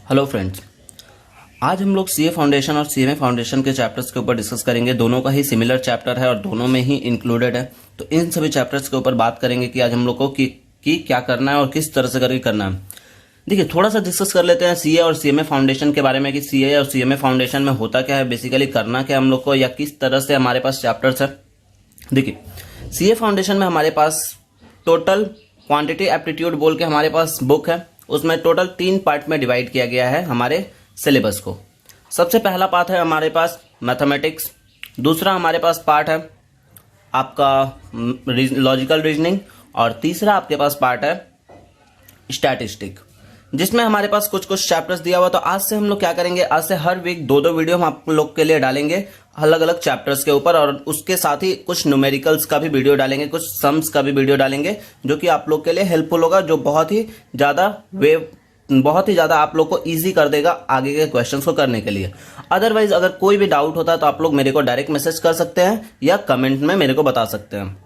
Hello friends, आज हम लोग सीए फाउंडेशन और सीएमए फाउंडेशन के चैप्टर्स के ऊपर डिस्कस करेंगे। दोनों का ही सिमिलर चैप्टर है और दोनों में ही इंक्लूडेड है। तो इन सभी चैप्टर्स के ऊपर बात करेंगे कि आज हम लोग को कि क्या करना है और किस तरह से करके करना है। देखिए, थोड़ा सा डिस्कस कर लेते हैं सीए और सीएमए फाउंडेशन के बारे में कि सीए और सीएमए फाउंडेशन में होता क्या है, बेसिकली करना क्या हम लोग को, या किस तरह से हमारे पास चैप्टर्स है। देखिए, सीए फाउंडेशन में हमारे पास टोटल क्वांटिटी एप्टीट्यूड बोल के हमारे पास बुक है। उसमें टोटल 3 पार्ट में डिवाइड किया गया है हमारे सिलेबस को। सबसे पहला पार्ट है हमारे पास मैथमेटिक्स, दूसरा हमारे पास पार्ट है आपका लॉजिकल रीजनिंग, और तीसरा आपके पास पार्ट है स्टैटिस्टिक, जिसमें हमारे पास कुछ कुछ चैप्टर्स दिया हुआ। तो आज से हम लोग क्या करेंगे, आज से हर वीक 2-2 वीडियो हम आप लोग के लिए डालेंगे अलग अलग चैप्टर्स के ऊपर, और उसके साथ ही कुछ न्यूमेरिकल्स का भी वीडियो डालेंगे, कुछ सम्स का भी वीडियो डालेंगे, जो कि आप लोग के लिए हेल्पफुल होगा, जो बहुत ही ज़्यादा आप लोग को ईजी कर देगा आगे के क्वेश्चंस को करने के लिए। अदरवाइज अगर कोई भी डाउट होता है तो आप लोग मेरे को डायरेक्ट मैसेज कर सकते हैं या कमेंट में मेरे को बता सकते हैं।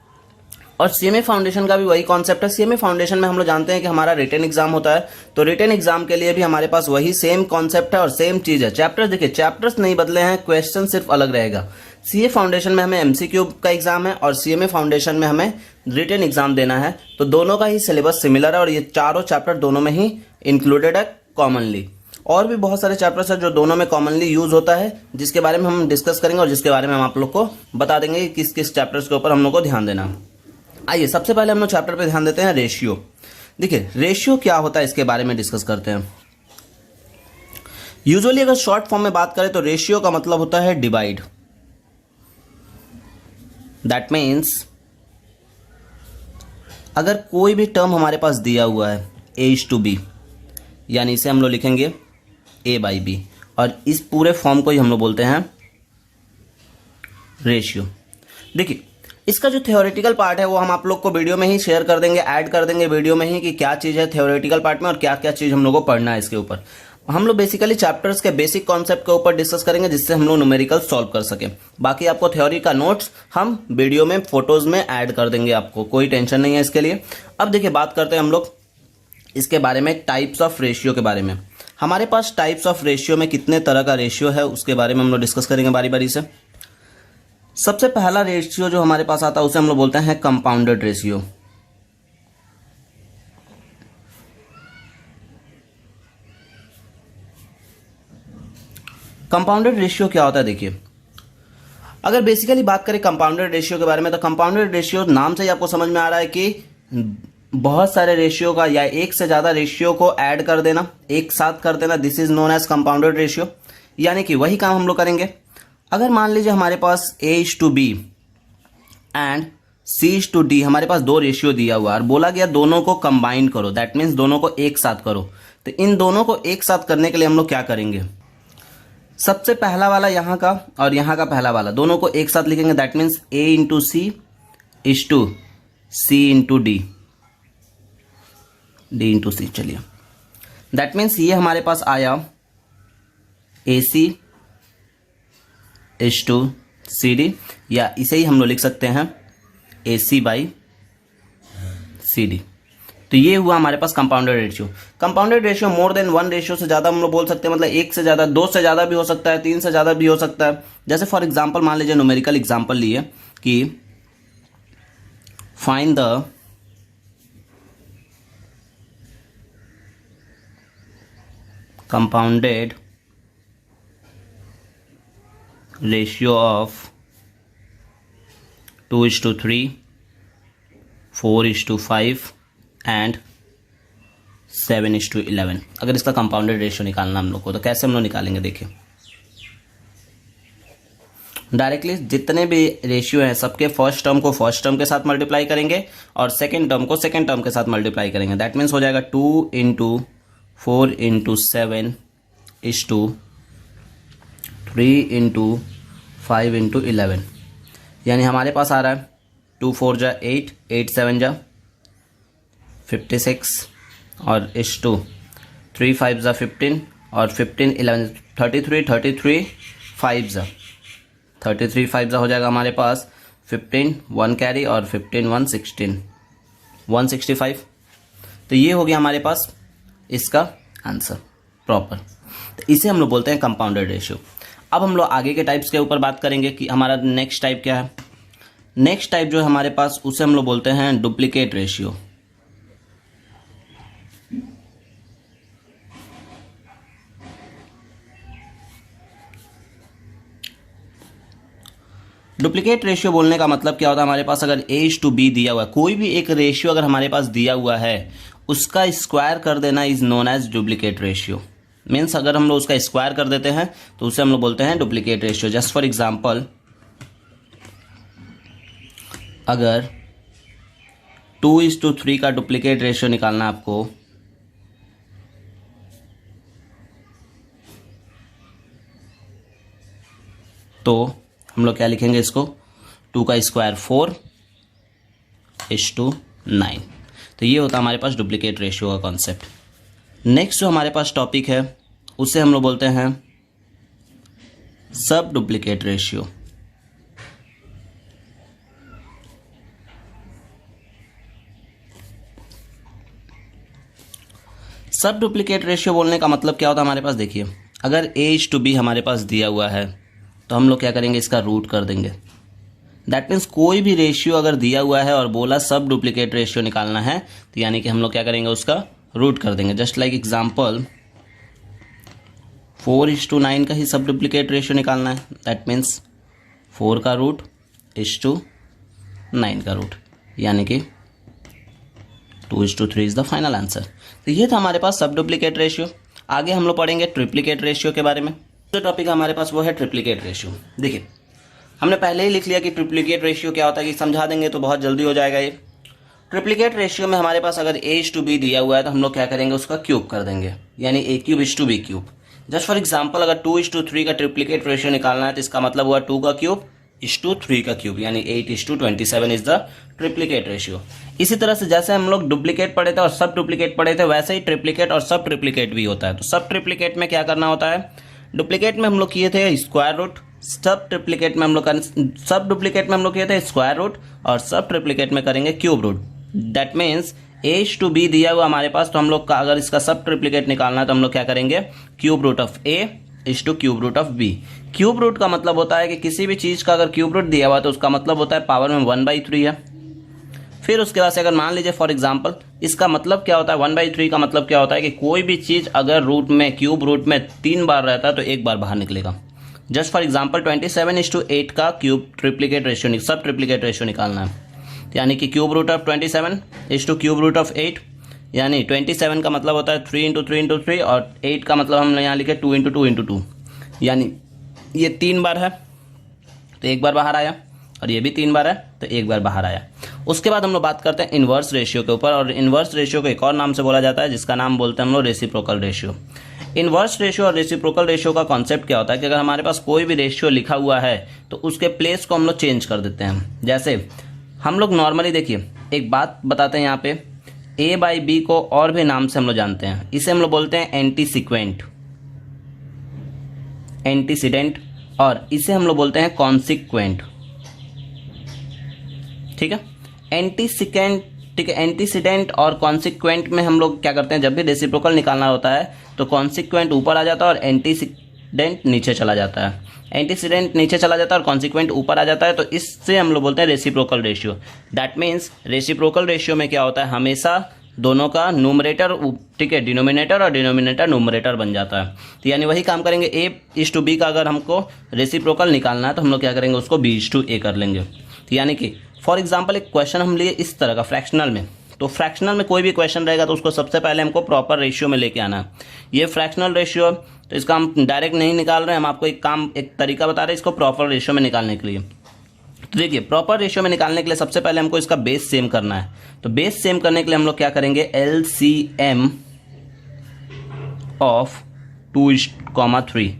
और सीएमए फाउंडेशन का भी वही कॉन्सेप्ट है। सीएमए फाउंडेशन में हम लोग जानते हैं कि हमारा रिटन एग्जाम होता है, तो रिटन एग्जाम के लिए भी हमारे पास वही सेम कॉन्सेप्ट है और सेम चीज है। चैप्टर्स देखिए, चैप्टर्स नहीं बदले हैं, क्वेश्चन सिर्फ अलग रहेगा। सीए फाउंडेशन में हमें एमसीक्यू का एग्जाम है और सीएमए फाउंडेशन में हमें रिटन एग्जाम देना है। तो दोनों का ही सिलेबस सिमिलर है और ये चारों चैप्टर दोनों में ही इंक्लूडेड है कॉमनली। और भी बहुत सारे चैप्टर्स है जो दोनों में कॉमनली यूज होता है, जिसके बारे में हम डिस्कस करेंगे और जिसके बारे में हम आप लोग को बता देंगे कि किस किस चैप्टर्स के ऊपर हम लोग को ध्यान देना है। आइए सबसे पहले हम लोग चैप्टर पे ध्यान देते हैं रेशियो। देखिए, रेशियो क्या होता है इसके बारे में डिस्कस करते हैं। यूजुअली अगर शॉर्ट फॉर्म में बात करें तो रेशियो का मतलब होता है डिवाइड। दैट मीन्स अगर कोई भी टर्म हमारे पास दिया हुआ है A/B, यानी इसे हम लोग लिखेंगे A/B, और इस पूरे फॉर्म को ही हम लोग बोलते हैं रेशियो। देखिए, इसका जो थ्योरेटिकल पार्ट है वो हम आप लोग को वीडियो में ही शेयर कर देंगे, ऐड कर देंगे वीडियो में ही कि क्या चीज़ है थ्योरेटिकल पार्ट में और क्या क्या चीज़ हम लोग को पढ़ना है इसके ऊपर। हम लोग बेसिकली चैप्टर्स के बेसिक कॉन्सेप्ट के ऊपर डिस्कस करेंगे, जिससे हम लोग न्यूमेरिकल सॉल्व कर सकें। बाकी आपको थ्योरी का नोट्स हम वीडियो में फोटोज में ऐड कर देंगे, आपको कोई टेंशन नहीं है इसके लिए। अब देखिए, बात करते हैं हम लोग इसके बारे में, टाइप्स ऑफ रेशियो के बारे में। हमारे पास टाइप्स ऑफ रेशियो में कितने तरह का रेशियो है उसके बारे में हम लोग डिस्कस करेंगे बारी बारी से। सबसे पहला रेशियो जो हमारे पास आता है उसे हम लोग बोलते हैं कंपाउंडेड रेशियो। कंपाउंडेड रेशियो क्या होता है, देखिए, अगर बेसिकली बात करें कंपाउंडेड रेशियो के बारे में, तो कंपाउंडेड रेशियो नाम से ही आपको समझ में आ रहा है कि बहुत सारे रेशियो का या एक से ज्यादा रेशियो को ऐड कर देना, एक साथ कर देना, this is known as compounded ratio. यानी कि वही काम हम लोग करेंगे। अगर मान लीजिए हमारे पास A/B एंड C/D, हमारे पास 2 रेशियो दिया हुआ और बोला गया दोनों को कंबाइन करो, दैट मीन्स दोनों को एक साथ करो। तो इन दोनों को एक साथ करने के लिए हम लोग क्या करेंगे, सबसे पहला वाला यहाँ का और यहाँ का पहला वाला दोनों को एक साथ लिखेंगे, दैट मीन्स A/C/C/D, D/C। चलिए, दैट मीन्स ये हमारे पास आया AC/CD, या इसे ही हम लोग लिख सकते हैं AC/CD। तो ये हुआ हमारे पास compounded ratio. Compounded ratio more than 1 ratio से ज़्यादा हम लोग बोल सकते हैं, मतलब 1 से ज़्यादा, 2 से ज़्यादा भी हो सकता है, 3 से ज़्यादा भी हो सकता है। जैसे फॉर एग्जांपल मान लीजिए न्यूमेरिकल एग्जांपल लिए कि find the compounded ratio of 2:3, 4:5 and 7:11। अगर इसका कंपाउंडेड रेशियो निकालना हम लोग को, तो कैसे हम लोग निकालेंगे, देखिए, डायरेक्टली जितने भी रेशियो हैं सबके फर्स्ट टर्म को फर्स्ट टर्म के साथ मल्टीप्लाई करेंगे और सेकेंड टर्म को सेकेंड टर्म के साथ मल्टीप्लाई करेंगे। दैट मीन्स हो जाएगा 2 × 4 × 7 = 3 × 5 × 11, यानी हमारे पास आ रहा है 2 4 जा 8, 8 7 जा 56, और 3 5 जा 15, और 15 11 33, 33 5 जा 33 5 जा हो जाएगा हमारे पास 15 1 कैरी, और 15 1 16 165। तो ये हो गया हमारे पास इसका आंसर। प्रॉपर। तो इसे हम लोग बोलते हैं कंपाउंडेड रेशियो। अब हम लोग आगे के टाइप्स के ऊपर बात करेंगे कि हमारा नेक्स्ट टाइप क्या है। नेक्स्ट टाइप जो है हमारे पास, उसे हम लोग बोलते हैं डुप्लीकेट रेशियो। डुप्लीकेट रेशियो बोलने का मतलब क्या होता है, हमारे पास अगर A/B दिया हुआ है, कोई भी एक रेशियो अगर हमारे पास दिया हुआ है, उसका स्क्वायर कर देना is known as duplicate ratio. Means अगर हम लोग उसका स्क्वायर कर देते हैं तो उसे हम लोग बोलते हैं duplicate ratio. Just for example, अगर 2:3 का डुप्लीकेट रेशियो निकालना है आपको, तो हम लोग क्या लिखेंगे इसको, 2 का स्क्वायर 4:9। तो ये होता है हमारे पास डुप्लीकेट रेशियो का कॉन्सेप्ट। नेक्स्ट जो हमारे पास टॉपिक है उसे हम लोग बोलते हैं सब डुप्लीकेट रेशियो। सब डुप्लीकेट रेशियो बोलने का मतलब क्या होता है, हमारे पास देखिए, अगर A/B हमारे पास दिया हुआ है तो हम लोग क्या करेंगे, इसका रूट कर देंगे। दैट मीन्स कोई भी रेशियो अगर दिया हुआ है और बोला सब डुप्लीकेट रेशियो निकालना है, तो यानी कि हम लोग क्या करेंगे, उसका रूट कर देंगे। जस्ट लाइक एग्जाम्पल, 4:9 का ही सब डुप्लीकेट रेशियो निकालना है। दैट मीन्स 4 का रूट इज 9 का रूट, यानी कि 2:3 इज द फाइनल आंसर। तो ये था हमारे पास सब डुप्लीकेट रेशियो। आगे हम लोग पढ़ेंगे ट्रिप्लीकेट रेशियो के बारे में। जो टॉपिक हमारे पास वो है ट्रिप्लीकेट रेशियो। देखिए, हमने पहले ही लिख लिया कि ट्रिप्लीकेट रेशियो क्या होता है, कि समझा देंगे तो बहुत जल्दी हो जाएगा ये। ट्रिप्लीकेट रेशियो में हमारे पास अगर A/B दिया हुआ है तो हम लोग क्या करेंगे, उसका क्यूब कर देंगे, यानी A³ B³। Just for example, अगर 2:3 का ट्रिप्लीकेट रेशियो निकालना है तो इसका मतलब हुआ 2 का क्यूब 3 का क्यूब, यानी 8:27 इज द ट्रिप्लीकेट रेशियो। इसी तरह से जैसे हम लोग डुप्लीकेट पढ़े थे और सब डुप्लीकेट पढ़े थे, वैसे ही ट्रिप्लीकेट और सब ट्रिप्लीकेट भी होता है। तो सब ट्रिप्लीकेट में क्या करना होता है, डुप्लीकेट में हम लोग किए थे स्क्वायर रूट, सब डुप्लीकेट में हम लोग किए थे स्क्वायर रूट, और सब ट्रिप्लीकेट में करेंगे cube root. That means A/B दिया हुआ हमारे पास, तो हम लोग का अगर इसका सब ट्रिप्लीकेट निकालना है तो हम लोग क्या करेंगे, cube root of A is cube root of B। Cube root का मतलब होता है कि किसी भी चीज़ का अगर क्यूब रूट दिया हुआ तो उसका मतलब होता है पावर में 1/3 है। फिर उसके बाद से अगर मान लीजिए फॉर एग्जांपल, इसका मतलब क्या होता है, 1/3 का मतलब क्या होता है कि कोई भी चीज़ अगर रूट में, क्यूब रूट में 3 बार रहता है तो 1 बार बाहर निकलेगा। जस्ट फॉर एग्जांपल 27:8 का क्यूब ट्रिप्लीकेट रेशियो, सब ट्रिप्लीकेट रेशियो निकालना है, यानी कि cube root of 27 is cube root of 8, यानी 27 का मतलब होता है 3 × 3 × 3, और 8 का मतलब हमने यहाँ लिखे 2 × 2 × 2, यानी ये 3 बार है तो 1 बार बाहर आया, और ये भी 3 बार है तो 1 बार बाहर आया। उसके बाद हम लोग बात करते हैं इन्वर्स रेशियो के ऊपर, और इन्वर्स रेशियो को एक और नाम से बोला जाता है जिसका नाम बोलते हैं हम लोग रेसिप्रोकल रेशियो। इन्वर्स रेशियो और रेसिप्रोकल रेशियो का कॉन्सेप्ट क्या होता है कि अगर हमारे पास कोई भी रेशियो लिखा हुआ है तो उसके प्लेस को हम लोग चेंज कर देते हैं। जैसे हम लोग नॉर्मली, देखिए एक बात बताते हैं यहाँ पे, A/B को और भी नाम से हम लोग जानते हैं, इसे हम लोग बोलते हैं एंटीसीडेंट, और इसे हम लोग बोलते हैं कॉन्सिक्वेंट। ठीक है, एंटीसीडेंट और कॉन्सिक्वेंट में हम लोग क्या करते हैं, जब भी रेसिप्रोकल निकालना होता है तो कॉन्सिक्वेंट ऊपर आ जाता है और एंटीसीडेंट नीचे चला जाता है। एंटीसीडेंट नीचे चला जाता है और कॉन्सिक्वेंट ऊपर आ जाता है, तो इससे हम लोग बोलते हैं reciprocal ratio. That means reciprocal ratio में क्या होता है, हमेशा दोनों का न्यूमरेटर, ठीक है, डिनोमिनेटर, और डिनोमिनेटर न्यूमरेटर बन जाता है। तो यानी वही काम करेंगे, A/B का अगर हमको रेसिप्रोकल निकालना है तो हम लोग क्या करेंगे, उसको B/A कर लेंगे। तो यानी कि फॉर एग्जाम्पल एक क्वेश्चन हम लिए इस तरह का फ्रैक्शनल में, तो फ्रैक्शनल में कोई भी क्वेश्चन रहेगा तो उसको सबसे पहले हमको प्रॉपर रेशियो में लेके आना है। ये फ्रैक्शनल रेशियो, तो इसका हम डायरेक्ट नहीं निकाल रहे हैं, हम आपको एक तरीका बता रहे हैं इसको प्रॉपर रेशियो में निकालने के लिए। तो देखिए, प्रॉपर रेशियो में निकालने के लिए सबसे पहले हमको इसका बेस सेम करना है। तो बेस सेम करने के लिए हम लोग क्या करेंगे, LCM ऑफ 2:3।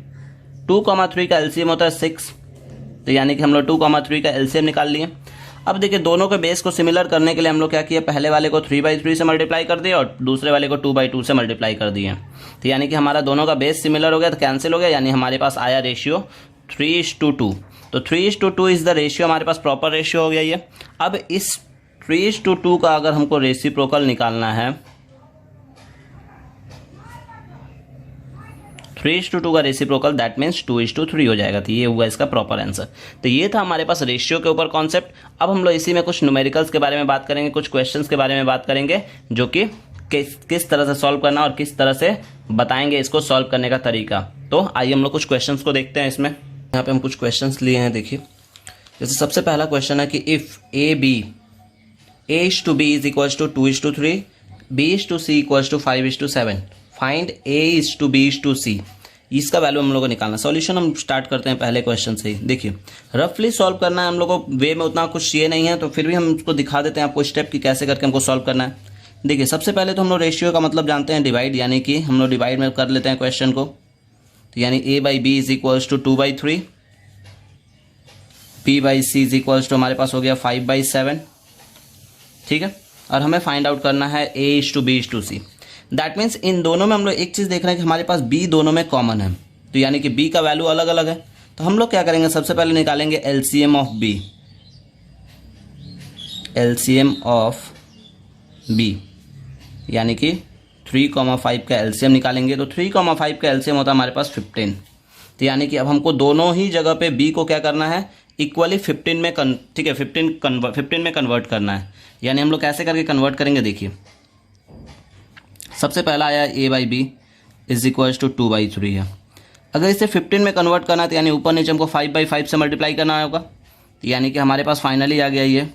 2,3 का LCM होता है 6, तो यानी कि हम लोग 2,3 का LCM निकाल लिए। अब देखिए, दोनों के बेस को सिमिलर करने के लिए हम लोग क्या किया, पहले वाले को 3/3 से मल्टीप्लाई कर दिया और दूसरे वाले को 2/2 से मल्टीप्लाई कर दिए। तो यानी कि हमारा दोनों का बेस सिमिलर हो गया, तो कैंसिल हो गया, यानी हमारे पास आया रेशियो 3:2। तो 3:2 इज द रेशियो, हमारे पास प्रॉपर रेशियो हो गया ये। अब इस 3:2 का अगर हमको रेसिप्रोकल निकालना है 3:2 का रेसिप्रोकल दैट मीन्स 2:3 हो जाएगा। तो ये हुआ इसका प्रॉपर आंसर। तो ये था हमारे पास रेशियो के ऊपर कॉन्सेप्ट। अब हम लोग इसी में कुछ न्यूमेरिकल्स के बारे में बात करेंगे, कुछ क्वेश्चंस के बारे में बात करेंगे जो कि किस तरह से सॉल्व करना और किस तरह से बताएंगे इसको सॉल्व करने का तरीका। तो आइए हम लोग कुछ क्वेश्चंस को देखते हैं। इसमें यहाँ पे हम कुछ क्वेश्चंस लिए हैं। देखिए, जैसे सबसे पहला क्वेश्चन है कि if A/B is equals to 2:3, B/C equals to 5:7, find A/B/C। इसका वैल्यू हम लोग को निकालना। सॉल्यूशन हम स्टार्ट करते हैं पहले क्वेश्चन से ही। देखिए, रफली सॉल्व करना है हम लोग को, वे में उतना कुछ ये नहीं है, तो फिर भी हम उसको दिखा देते हैं आपको स्टेप कि कैसे करके हमको सॉल्व करना है। देखिए, सबसे पहले तो हम लोग रेशियो का मतलब जानते हैं डिवाइड, यानी कि हम लोग डिवाइड में कर लेते हैं क्वेश्चन को। तो यानी A/B is equals to 2/3, B/C is equals to हमारे पास हो गया 5/7। ठीक है, और हमें फाइंड आउट करना है A/B/C। दैट मीन्स इन दोनों में हम लोग एक चीज़ देख रहे हैं कि हमारे पास B दोनों में कॉमन है, तो यानी कि B का वैल्यू अलग अलग है। तो हम लोग क्या करेंगे, सबसे पहले निकालेंगे LCM of B। LCM of B यानी कि 3,5 का LCM निकालेंगे। तो 3,5 का LCM होता है हमारे पास 15। तो यानी कि अब हमको दोनों ही जगह पे B को क्या करना है, इक्वली 15 में ठीक है 15 में कन्वर्ट करना है। यानी हम लोग कैसे करके कन्वर्ट करेंगे, देखिए सबसे पहला आया A/B इज इक्वल्स टू 2/3 है। अगर इसे 15 में कन्वर्ट करना है तो यानी ऊपर नीचे हमको 5/5 से मल्टीप्लाई करना होगा। यानी कि हमारे पास फाइनली आ गया ये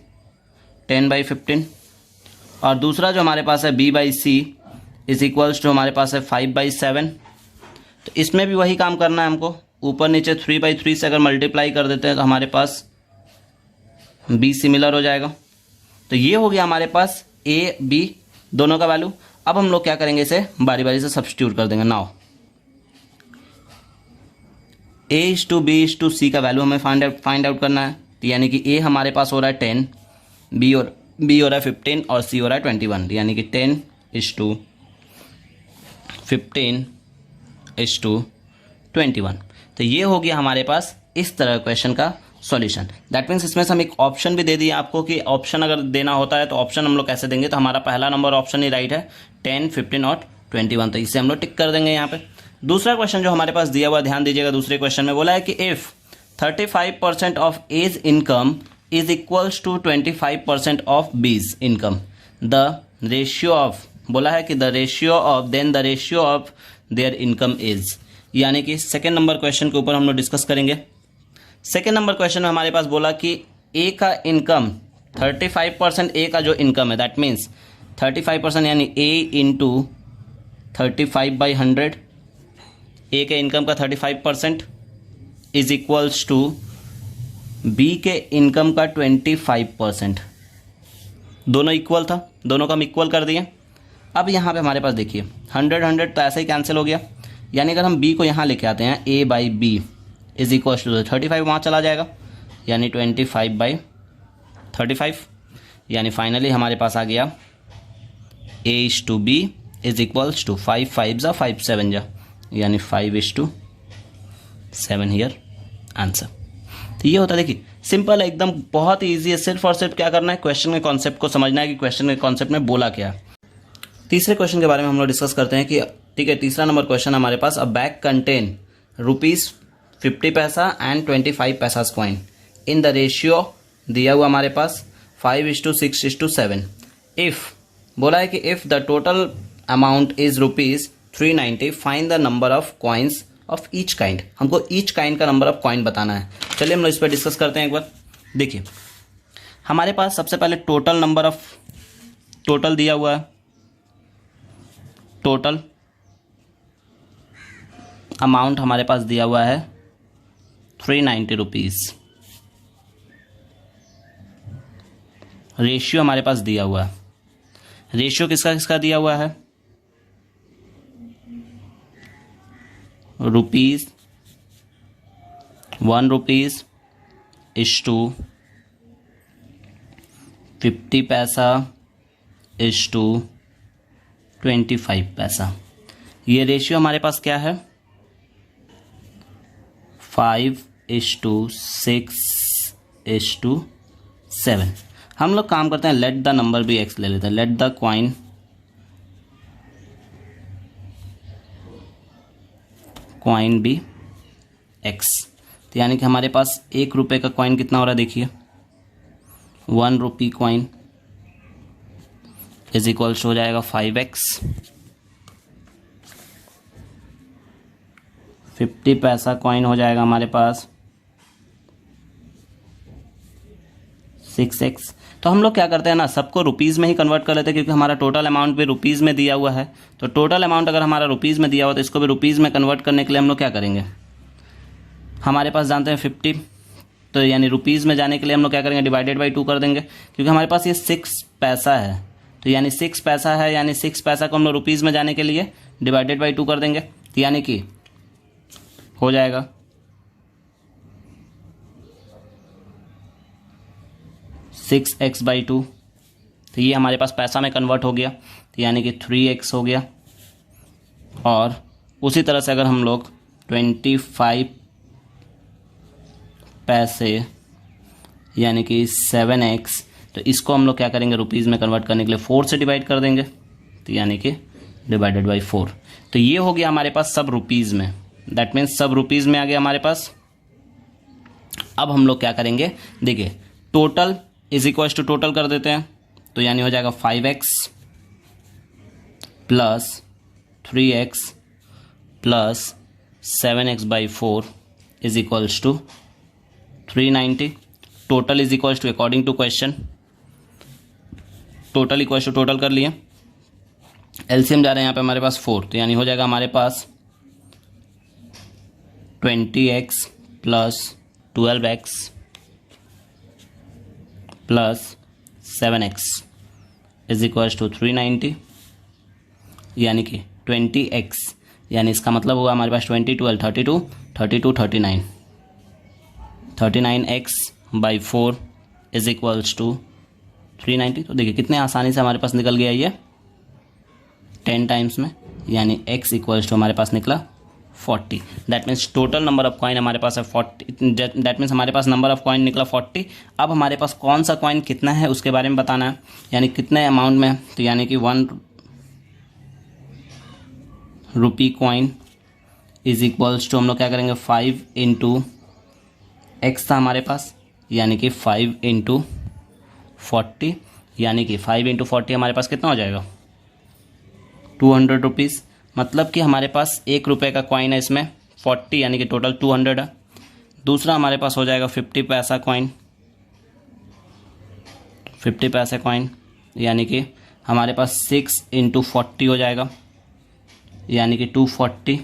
10/15। और दूसरा जो हमारे पास है B/C इज इक्वल्स टू हमारे पास है 5/7। तो इसमें भी वही काम करना है हमको, ऊपर नीचे 3/3 से अगर मल्टीप्लाई कर देते हैं तो हमारे पास B सिमिलर हो जाएगा। तो ये हो गया हमारे पास A/B दोनों का वैल्यू। अब हम लोग क्या करेंगे, इसे बारी बारी से सब्स्टिट्यूट कर देंगे। नाउ A/B/C का वैल्यू हमें फाइंड आउट करना है। तो यानी कि A हमारे पास हो रहा है 10, B हो रहा है 15 और C हो रहा है 21। यानी कि 10:15:21। तो ये हो गया हमारे पास इस तरह क्वेश्चन का सॉल्यूशन। दैट मीन्स इसमें से हम एक ऑप्शन भी दे दिए आपको कि ऑप्शन अगर देना होता है तो ऑप्शन हम लोग कैसे देंगे। तो हमारा पहला नंबर ऑप्शन ही राइट है, 10, 15 और 21। तो इसे हम लोग टिक कर देंगे यहाँ पे। दूसरा क्वेश्चन जो हमारे पास दिया हुआ, ध्यान दीजिएगा, दूसरे क्वेश्चन में बोला है कि if 35% of A's income is equals to 25% of B's income, the ratio of, बोला है कि the ratio of their income is. यानी कि सेकेंड नंबर क्वेश्चन के ऊपर हम लोग डिस्कस करेंगे। सेकेंड नंबर क्वेश्चन में हमारे पास बोला कि ए का इनकम 35%, ए का जो इनकम है दैट मीन्स 35% यानी ए इंटू 35/100, ए के इनकम का 35% इज इक्वल्स टू बी के इनकम का 25%। दोनों इक्वल था, दोनों को हम इक्वल कर दिए। अब यहाँ पे हमारे पास देखिए 100 तो ऐसे ही कैंसिल हो गया। यानी अगर हम बी को यहाँ लेके आते हैं, A/B इज इक्वल्स टू 35 वहाँ चला जाएगा, यानी 25/35। यानी फाइनली हमारे पास आ गया A/B इज इक्वल्स टू 5 5 जा 5 7 जा, यानी 5:7 हियर आंसर। तो ये होता है, देखिए सिंपल है एकदम, बहुत ही ईजी है। सिर्फ और सिर्फ क्या करना है, क्वेश्चन के कॉन्सेप्ट को समझना है कि क्वेश्चन के कॉन्सेप्ट में बोला क्या है। तीसरे क्वेश्चन के बारे में हम लोग डिस्कस करते हैं कि ठीक है, तीसरा नंबर क्वेश्चन हमारे पास, a bag contain ₹50 and 25 paisas coin in the ratio दिया हुआ हमारे पास 5:6:7। इफ बोला है कि if the total amount is ₹390, find the number of coins of each kind. हमको ईच काइंड का नंबर ऑफ कॉइन बताना है। चलिए हम लोग इस पर डिस्कस करते हैं एक बार। देखिए हमारे पास सबसे पहले टोटल नंबर ऑफ, टोटल दिया हुआ है, टोटल अमाउंट हमारे पास दिया हुआ है ₹390। रेशियो हमारे पास दिया हुआ है, रेशियो किसका किसका दिया हुआ है, ₹1 इज टू 50 पैसा इज टू 25 पैसा। ये रेशियो हमारे पास क्या है, 5:6:7। हम लोग काम करते हैं, लेट द नंबर भी एक्स ले लेते हैं, लेट द कॉइन भी x। तो यानी कि हमारे पास 1 रुपये का कॉइन कितना हो रहा है, देखिए 1 रुपी कॉइन इज इक्वल्स हो जाएगा 5x। 50 पैसा कॉइन हो जाएगा हमारे पास 6x। तो हम लोग क्या करते हैं ना, सबको रुपीज़ में ही कन्वर्ट कर लेते हैं, क्योंकि हमारा टोटल अमाउंट भी रुपीज़ में दिया हुआ है। तो टोटल अमाउंट अगर हमारा रुपीज़ में दिया हुआ तो इसको भी रुपीज़ में कन्वर्ट करने के लिए हम लोग क्या करेंगे, हमारे पास जानते हैं 50, तो यानी रुपीज़ में जाने के लिए हम लोग क्या करेंगे, डिवाइडेड बाई 2 कर देंगे, क्योंकि हमारे पास ये 6 पैसा है। तो यानी 6 पैसा है, यानी 6 पैसा को हम लोग रुपीज़ में जाने के लिए डिवाइडेड बाई 2 कर देंगे। तो यानी कि हो जाएगा 6x/2। तो ये हमारे पास पैसा में कन्वर्ट हो गया, तो यानी कि 3x हो गया। और उसी तरह से अगर हम लोग 25 पैसे यानी कि 7x, तो इसको हम लोग क्या करेंगे, रुपीज़ में कन्वर्ट करने के लिए 4 से डिवाइड कर देंगे, तो यानी कि डिवाइडेड बाई 4। तो ये हो गया हमारे पास सब रुपीज़ में, दैट मीन्स सब रुपीज़ में आ गया हमारे पास। अब हम लोग क्या करेंगे, देखिए total is equal to total कर देते हैं, तो यानी हो जाएगा 5x plus 3x plus 7x/4 is equals to 390। Total is equals to according to question, total equals to total कर लिए, एलसीएम जा रहे हैं यहाँ पे हमारे पास 4, तो यानी हो जाएगा हमारे पास 20x plus 12x plus 7x is equals to 390, यानी कि 20x, यानी इसका मतलब हुआ हमारे पास 20 12 32 32 39, 39x/4 इज इक्वल्स टू 390। तो देखिए कितने आसानी से हमारे पास निकल गया ये 10 टाइम्स में, यानी x इक्वल्स टू हमारे पास निकला 40। That means total number of coin हमारे पास है 40। दैट मीन्स हमारे पास नंबर ऑफ कॉइन निकला 40। अब हमारे पास कौन सा कॉइन कितना है उसके बारे में बताना है, यानी कितने अमाउंट में। तो यानी कि 1 rupee coin is equals to हम लोग क्या करेंगे, 5 इंटू एक्स था हमारे पास, यानी कि 5 इंटू 40, यानी कि 5 इंटू 40 हमारे पास कितना हो जाएगा, 200 रुपीज़। मतलब कि हमारे पास 1 रुपये का कॉइन है, इसमें 40 यानी कि टोटल 200 है। दूसरा हमारे पास हो जाएगा 50 पैसा कॉइन, 50 पैसे कॉइन, यानी कि हमारे पास 6 इंटू 40 हो जाएगा, यानी कि 240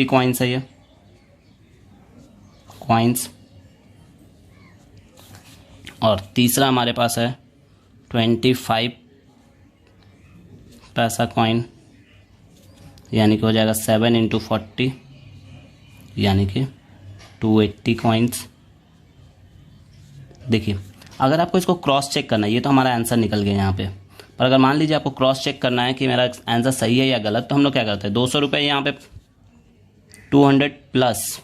कॉइन्स है ये कॉइन्स। और तीसरा हमारे पास है 25 पैसा कॉइन, यानी कि हो जाएगा 7 इंटू 40, यानी कि 280 कॉइन्स। देखिए अगर आपको इसको क्रॉस चेक करना है, ये तो हमारा आंसर निकल गया यहाँ पे, पर अगर मान लीजिए आपको क्रॉस चेक करना है कि मेरा आंसर सही है या गलत, तो हम लोग क्या करते हैं, 200 रुपये यहाँ पे 200 प्लस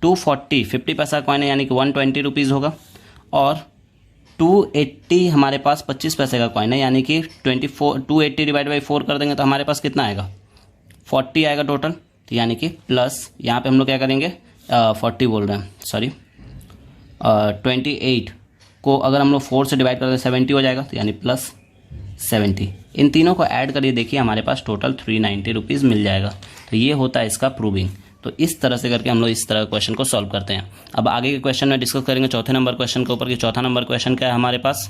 240, 50 पैसा कॉइन है यानी कि 120 रुपीज़ होगा, और 280 हमारे पास 25 पैसे का कॉइन है, यानी कि 280 डिवाइड बाई 4 कर देंगे तो हमारे पास कितना आएगा, 40 आएगा टोटल। तो यानी कि प्लस यहाँ पे हम लोग क्या करेंगे, 40 बोल रहे हैं सॉरी, 28 को अगर हम लोग 4 से डिवाइड करते हैं 70 हो जाएगा, तो यानी प्लस 70। इन तीनों को ऐड करिए, देखिए हमारे पास टोटल 390 रुपीज़ मिल जाएगा। तो ये होता है इसका प्रूविंग। तो इस तरह से करके हम लोग इस तरह का क्वेश्चन को सॉल्व करते हैं। अब आगे के क्वेश्चन में डिस्कस करेंगे चौथे नंबर क्वेश्चन के ऊपर कि चौथा नंबर क्वेश्चन क्या है हमारे पास।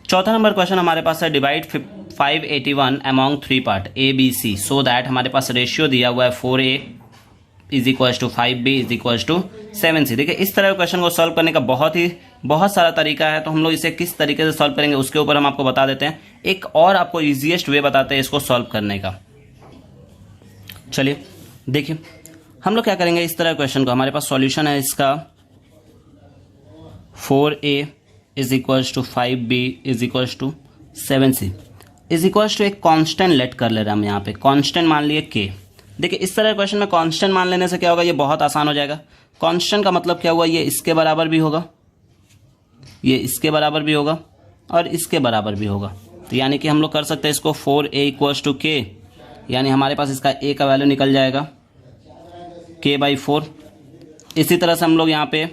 चौथा नंबर क्वेश्चन हमारे पास है divide 581 among 3 part A B C so that हमारे पास रेशियो दिया हुआ है 4A is equals to 5B is equals to 7C। देखिए इस तरह के क्वेश्चन को सॉल्व करने का बहुत सारा तरीका है, तो हम लोग इसे किस तरीके से सॉल्व करेंगे उसके ऊपर हम आपको बता देते हैं। एक और आपको ईजीएस्ट वे बताते हैं इसको सॉल्व करने का। चलिए देखिए हम लोग क्या करेंगे, इस तरह क्वेश्चन को हमारे पास सॉल्यूशन है इसका 4A is equals to 5B is equals to 7C is equals to एक कांस्टेंट लेट कर ले रहे हैं हम यहाँ पे, कांस्टेंट मान लिए K। देखिए इस तरह क्वेश्चन में कांस्टेंट मान लेने से क्या होगा, ये बहुत आसान हो जाएगा। कांस्टेंट का मतलब क्या हुआ, ये इसके बराबर भी होगा, ये इसके बराबर भी होगा और इसके बराबर भी होगा। तो यानी कि हम लोग कर सकते हैं इसको 4A इक्वल्स टू K यानी हमारे पास इसका ए का वैल्यू निकल जाएगा k/4। इसी तरह से हम लोग यहाँ पे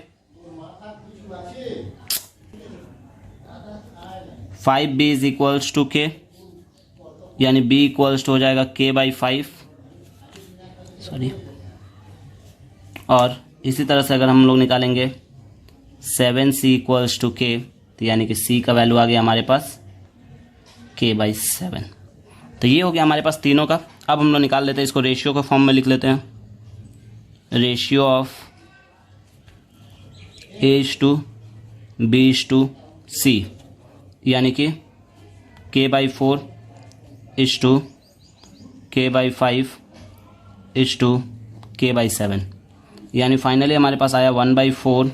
5b is equals to k, यानी b इक्वल्स टू हो जाएगा k/5, सॉरी। और इसी तरह से अगर हम लोग निकालेंगे 7c इक्वल्स टू k, तो यानी कि c का वैल्यू आ गया हमारे पास k/7। तो ये हो गया हमारे पास तीनों का। अब हम लोग निकाल लेते हैं इसको, रेशियो के फॉर्म में लिख लेते हैं। रेशियो ऑफ A/B/C, यानी कि k/4 k/5 k/7, यानी फाइनली हमारे पास आया 1/4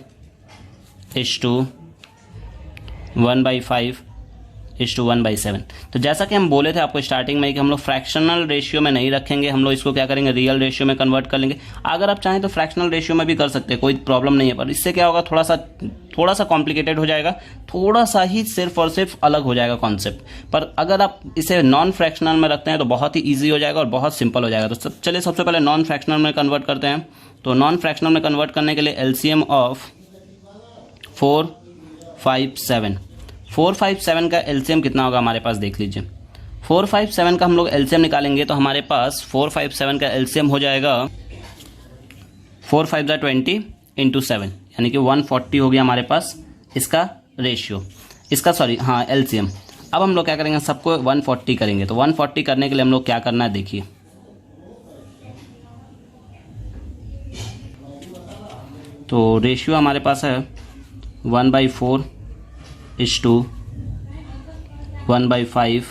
1/5 1/7। तो जैसा कि हम बोले थे आपको स्टार्टिंग में कि हम लोग फ्रैक्शनल रेशियो में नहीं रखेंगे, हम लोग इसको क्या करेंगे, रियल रेशियो में कन्वर्ट कर लेंगे। अगर आप चाहें तो फ्रैक्शनल रेशियो में भी कर सकते हैं, कोई प्रॉब्लम नहीं है, पर इससे क्या होगा, थोड़ा सा कॉम्प्लिकेटेड हो जाएगा, थोड़ा सा ही सिर्फ और सिर्फ अलग हो जाएगा कॉन्सेप्ट। पर अगर आप इसे नॉन फ्रैक्शनल में रखते हैं तो बहुत ही ईजी हो जाएगा और बहुत सिंपल हो जाएगा। तो चलिए सबसे पहले नॉन फ्रैक्शनल में कन्वर्ट करते हैं। तो नॉन फ्रैक्शनल में कन्वर्ट करने के लिए एलसीएम ऑफ 4, 5, 7, 4, 5, 7 का एलसीएम कितना होगा हमारे पास, देख लीजिए। 4, 5, 7 का हम लोग एलसीएम निकालेंगे तो हमारे पास 4, 5, 7 का एलसीएम हो जाएगा 4, 5 = 20 × 7, यानी कि 140 हो गया हमारे पास इसका रेशियो, इसका सॉरी हाँ एलसीएम। अब हम लोग क्या करेंगे, सबको 140 करेंगे। तो 140 करने के लिए हम लोग क्या करना है, देखिए। तो रेशियो हमारे पास है 1/4 1/5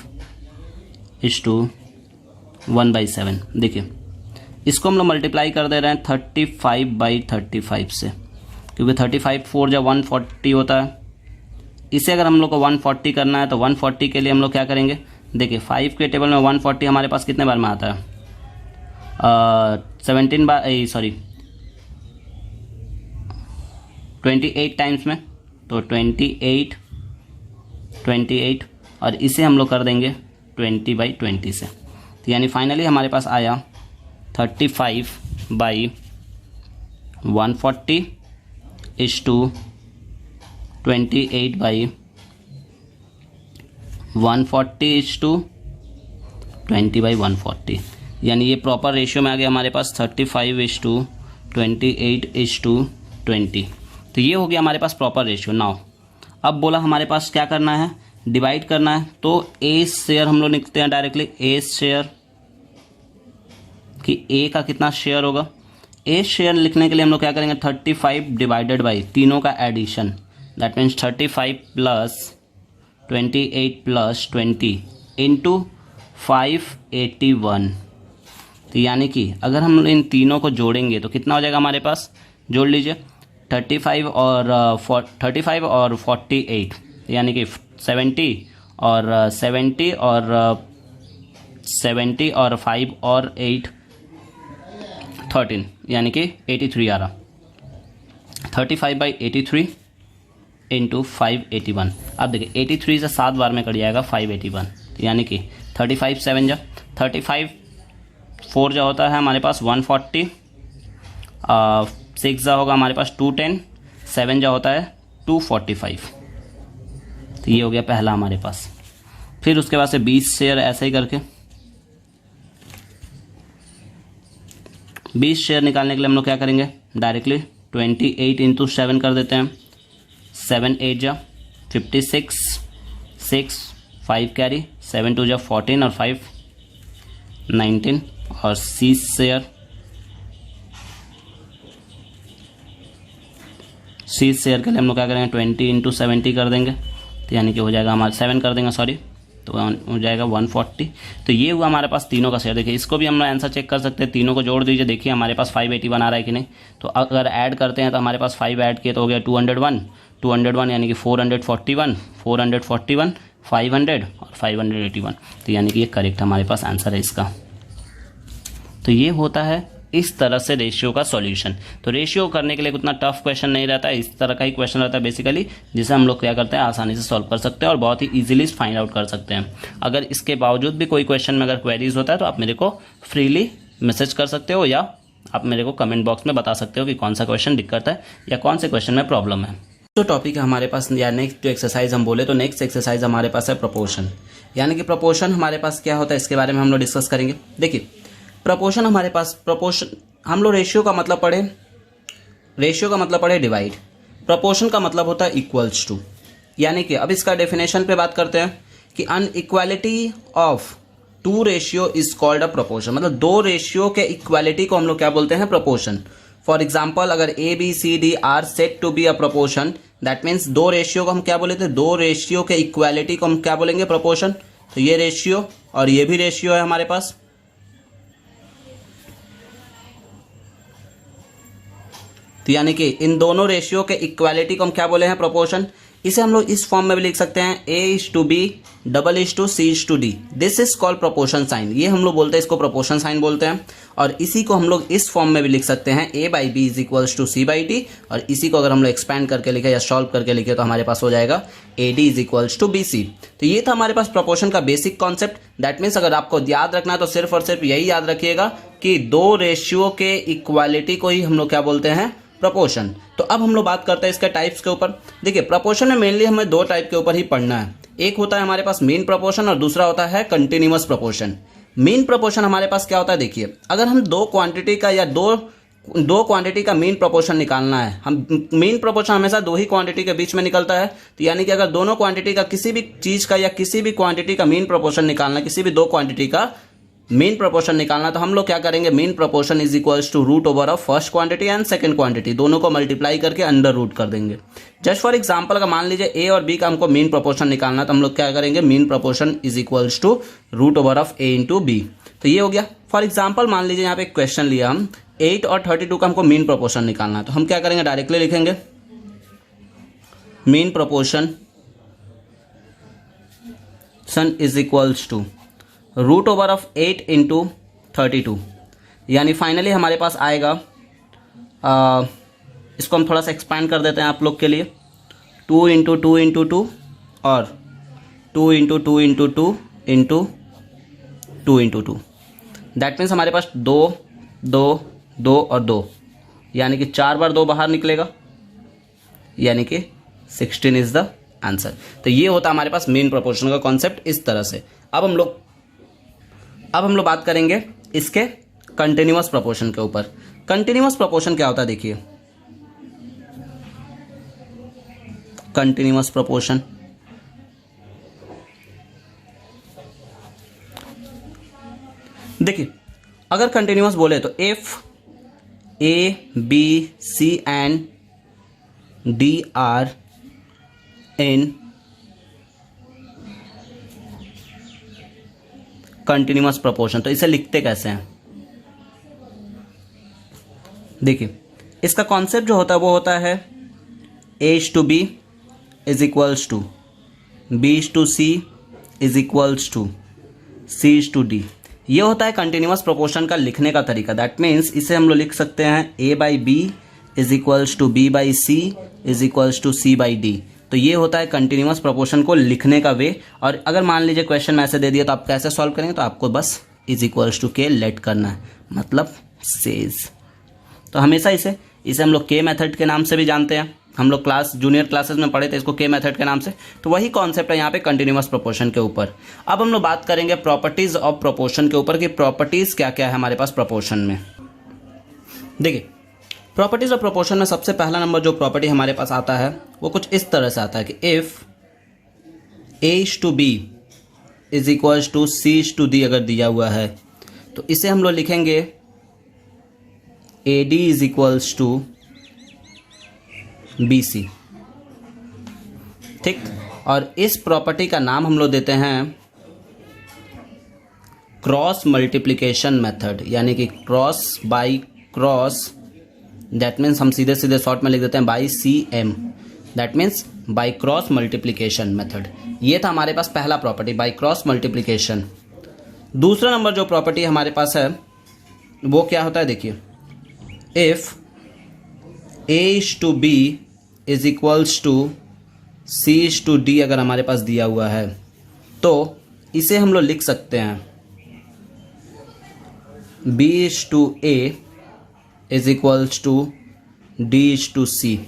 1/7। देखिए इसको हम लोग मल्टीप्लाई कर दे रहे हैं 35/35 से, क्योंकि 35 4 जब 140 होता है। इसे अगर हम लोग को 140 करना है तो 140 के लिए हम लोग क्या करेंगे, देखिए 5 के टेबल में 140 हमारे पास कितने बार में आता है, 28 टाइम्स में। तो 28 और इसे हम लोग कर देंगे 20/20 से। तो यानी फाइनली हमारे पास आया 35/140 28/140 20/140, यानी ये प्रॉपर रेशियो में आ गया हमारे पास 35/28/20। तो ये हो गया हमारे पास प्रॉपर रेशियो। नाउ अब बोला हमारे पास क्या करना है, डिवाइड करना है। तो ए शेयर हम लोग लिखते हैं डायरेक्टली, ए शेयर कि ए का कितना शेयर होगा। ए शेयर लिखने के लिए हम लोग क्या करेंगे, 35 डिवाइडेड बाई तीनों का एडिशन, दैट मीन्स 35 + 28 + 20 इंटू 581। तो यानी कि अगर हम इन तीनों को जोड़ेंगे तो कितना हो जाएगा हमारे पास, जोड़ लीजिए 35 और 48, यानी कि 70 और 5 और 8 13, यानी कि 83 आ रहा। 35/83 इंटू 581। अब देखिए 83 से 7 बार में कट जाएगा 581, यानी कि 35 7 जा 35 4 जा होता है हमारे पास 140, 6 जा होगा हमारे पास 210, 7 जा होता है 245। तो ये हो गया पहला हमारे पास। फिर उसके बाद से 20 शेयर ऐसे ही करके 20 शेयर निकालने के लिए हम लोग क्या करेंगे, डायरेक्टली 28 इंटू 7 कर देते हैं। 7 8 जा 56, 6 5 कैरी, 7 2 जा 14 और 5 19 और 30 शेयर 30 शेयर के लिए हम लोग क्या करेंगे 20 इंटू 70 कर देंगे, तो यानी कि हो जाएगा हमारा 7 कर देंगे सॉरी, तो हो जाएगा 140। तो ये हुआ हमारे पास तीनों का शेयर। देखिए इसको भी हम लोग आंसर चेक कर सकते हैं, तीनों को जोड़ दीजिए, देखिए हमारे पास 581 आ रहा है कि नहीं। तो अगर ऐड करते हैं तो हमारे पास 5 ऐड किए तो हो गया 201 यानी कि 441 500 और 581। तो यानी कि ये करेक्ट हमारे पास आंसर है इसका। तो ये होता है इस तरह से रेशियो का सॉल्यूशन। तो रेशियो करने के लिए उतना टफ क्वेश्चन नहीं रहता है, इस तरह का ही क्वेश्चन रहता है बेसिकली, जिसे हम लोग क्या करते हैं आसानी से सॉल्व कर सकते हैं और बहुत ही इजीली फाइंड आउट कर सकते हैं। अगर इसके बावजूद भी कोई क्वेश्चन में अगर क्वेरीज होता है तो आप मेरे को फ्रीली मैसेज कर सकते हो या आप मेरे को कमेंट बॉक्स में बता सकते हो कि कौन सा क्वेश्चन दिक्कत है या कौन से क्वेश्चन में प्रॉब्लम है। जो टॉपिक है हमारे पास या नेक्स्ट जो एक्सरसाइज हम बोले तो नेक्स्ट एक्सरसाइज हमारे पास है प्रोपोर्शन। यानी कि प्रोपोर्शन हमारे पास क्या होता है इसके बारे में हम लोग डिस्कस करेंगे। देखिए प्रोपोर्शन हमारे पास, प्रोपोर्शन हम लोग रेशियो का मतलब पढ़े डिवाइड, प्रोपोर्शन का मतलब होता है इक्वल्स टू। यानी कि अब इसका डेफिनेशन पे बात करते हैं कि inequality of two ratio is called a proportion. मतलब दो रेशियो के इक्वालिटी को हम लोग क्या बोलते हैं, प्रोपोर्शन। फॉर एग्जाम्पल अगर A B C D are set to be a proportion, that means दो रेशियो को हम क्या बोले थे, दो रेशियो के इक्वालिटी को हम क्या बोलेंगे, प्रोपोर्शन। तो ये रेशियो और ये भी रेशियो है हमारे पास, तो यानी कि इन दोनों रेशियो के इक्वालिटी को हम क्या बोले हैं, प्रोपोर्शन। इसे हम लोग इस फॉर्म में भी लिख सकते हैं A:B C:D, this is called proportion sign. ये हम लोग बोलते हैं इसको प्रोपोर्शन साइन बोलते हैं। और इसी को हम लोग इस फॉर्म में भी लिख सकते हैं A/B = C/D, और इसी को अगर हम लोग एक्सपैंड करके लिखे या सॉल्व करके लिखे तो हमारे पास हो जाएगा AD = BC। तो ये था हमारे पास प्रोपोर्शन का बेसिक कॉन्सेप्ट। दैट मीन्स अगर आपको याद रखना है तो सिर्फ और सिर्फ यही याद रखिएगा कि दो रेशियो के इक्वालिटी को ही हम लोग क्या बोलते हैं, प्रोपोर्शन। तो अब हम लोग बात करते हैं इसके टाइप्स के ऊपर। देखिए प्रोपोर्शन में मेनली हमें दो टाइप के ऊपर ही पढ़ना है। एक होता है हमारे पास मीन प्रोपोर्शन और दूसरा होता है कंटिन्यूअस प्रोपोर्शन। मीन प्रोपोर्शन हमारे पास क्या होता है, देखिए अगर हम दो क्वांटिटी का या दो क्वांटिटी का मीन प्रोपोर्शन निकालना है, हम मीन प्रोपोर्शन हमेशा दो ही क्वांटिटी के बीच में निकलता है। तो यानी कि अगर दोनों क्वांटिटी का किसी भी चीज का या किसी भी क्वांटिटी का मीन प्रोपोर्शन निकालना, किसी भी दो क्वांटिटी का मीन प्रोपोर्शन निकालना, तो हम लोग क्या करेंगे, mean proportion is equals to root over of first quantity and second quantity, दोनों को मल्टीप्लाई करके अंडर रूट कर देंगे। जस्ट फॉर एग्जांपल अगर मान लीजिए ए और बी का हमको मीन प्रोपोर्शन निकालना, तो हम लोग क्या करेंगे, mean proportion is equals to root over of A × B। तो ये हो गया। फॉर एग्जाम्पल मान लीजिए यहाँ पे एक क्वेश्चन लिया हम 8 और 32 का हमको मीन प्रोपोर्शन निकालना है, तो हम क्या करेंगे, डायरेक्टली लिखेंगे mean proportion sun is equals to root over of 8 × 32। यानी फाइनली हमारे पास आएगा, इसको हम थोड़ा सा एक्सपैंड कर देते हैं आप लोग के लिए, 2 × 2 × 2 और 2 × 2 × 2 × 2 × 2। दैट मीन्स हमारे पास 2 2 2 और 2, यानी कि 4 बार 2 बाहर निकलेगा, यानी कि 16 इज द आंसर। तो ये होता है हमारे पास मीन प्रोपोर्शन का कॉन्सेप्ट इस तरह से। अब हम लोग बात करेंगे इसके कंटिन्यूअस प्रोपोर्शन के ऊपर। कंटिन्यूअस प्रोपोर्शन क्या होता है, देखिए कंटिन्यूअस प्रोपोर्शन, देखिए अगर कंटिन्यूअस बोले तो if A, B, C and D are in continuous proportion, तो इसे लिखते कैसे हैं, देखिए इसका कॉन्सेप्ट जो होता है वो होता है A:B is equals to B:C is equals to C:D। ये होता है कंटिन्यूअस प्रोपोर्शन का लिखने का तरीका। दैट मीन्स इसे हम लोग लिख सकते हैं A/B is equals to B/C is equals to C/D। तो ये होता है कंटिन्यूअस प्रोपोर्शन को लिखने का वे। और अगर मान लीजिए क्वेश्चन में ऐसे दे दिया तो आप कैसे सॉल्व करेंगे, तो आपको बस इज इक्वल्स टू के लेट करना है, मतलब सेज। तो हमेशा इसे हम लोग के मेथड के नाम से भी जानते हैं। हम लोग जूनियर क्लासेस में पढ़े थे इसको के मेथड के नाम से। तो वही कॉन्सेप्ट है यहाँ पे कंटिन्यूअस प्रोपोर्शन के ऊपर। अब हम लोग बात करेंगे प्रॉपर्टीज ऑफ प्रोपोर्शन के ऊपर कि प्रॉपर्टीज क्या क्या है हमारे पास प्रोपोर्शन में। देखिए प्रॉपर्टीज ऑफ प्रोपोर्शन में सबसे पहला नंबर जो प्रॉपर्टी हमारे पास आता है वो कुछ इस तरह से आता है कि if A:B is equals to C:D अगर दिया हुआ है तो इसे हम लोग लिखेंगे AD is equals to BC, ठीक। और इस प्रॉपर्टी का नाम हम लोग देते हैं क्रॉस मल्टीप्लिकेशन मेथड, यानी कि cross by cross, that means हम सीधे सीधे शॉर्ट में लिख देते हैं by CM, that means by cross multiplication method. ये था हमारे पास पहला प्रॉपर्टी, बाई क्रॉस मल्टीप्लिकेशन। दूसरा नंबर जो प्रॉपर्टी हमारे पास है वो क्या होता है देखिए, if A:B is equals to C:D अगर हमारे पास दिया हुआ है तो इसे हम लोग लिख सकते हैं B:A is equals to D:C,